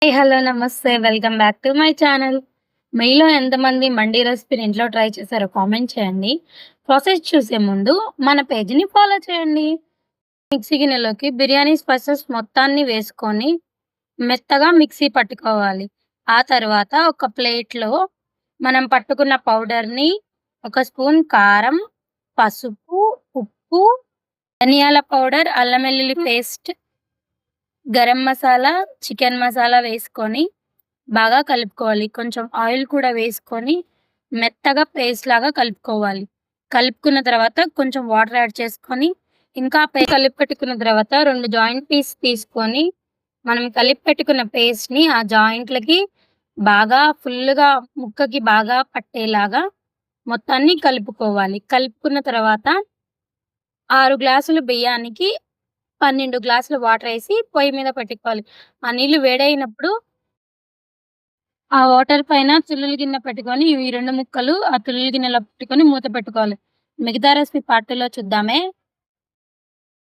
Hello! నమస్తే. Welcome back to my channel. మీలో ఎంతమంది మండీ రెసిపీని ఇంట్లో ట్రై చేశారో కామెంట్ చేయండి. ప్రాసెస్ చూసే ముందు మన పేజ్‌ని ఫాలో చేయండి. మిక్సీ గిన్నెలోకి బిర్యానీ స్పైసెస్ మొత్తాన్ని వేసుకొని మెత్తగా మిక్సీ పట్టుకోవాలి. ఆ తర్వాత ఒక ప్లేట్‌లో మనం పట్టుకున్న పౌడర్‌ని, ఒక స్పూన్ కారం, పసుపు, ఉప్పు, ధనియాల పౌడర్, అల్లం వెల్లుల్లి పేస్ట్, గరం మసాలా, చికెన్ మసాలా వేసుకొని బాగా కలుపుకోవాలి. కొంచెం ఆయిల్ కూడా వేసుకొని మెత్తగా పేస్ట్ లాగా కలుపుకోవాలి. కలుపుకున్న తర్వాత కొంచెం వాటర్ యాడ్ చేసుకొని ఇంకా కలిపి పెట్టుకున్న తర్వాత 2 జాయింట్ పీస్ తీసుకొని మనం కలిపి పెట్టుకున్న పేస్ట్‌ని ఆ జాయింట్‌లకి బాగా ఫుల్లుగా ముక్కకి బాగా పట్టేలాగా మొత్తాన్ని కలుపుకోవాలి. కలుపుకున్న తర్వాత 6 గ్లాసులు బియ్యానికి 12 గ్లాసులు వాటరేసి పొయ్యి మీద పెట్టుకోవాలి. ఆ నీళ్లు వేడైనప్పుడు ఆ వాటర్ పైన తుల్లులు గిన్నె పెట్టుకొని ఇవి 2 ముక్కలు ఆ తుల్లులు గిన్నెలో పెట్టుకొని మూత పెట్టుకోవాలి. మిగతా రెసిపీ పార్ట్ 2లో చూద్దామే.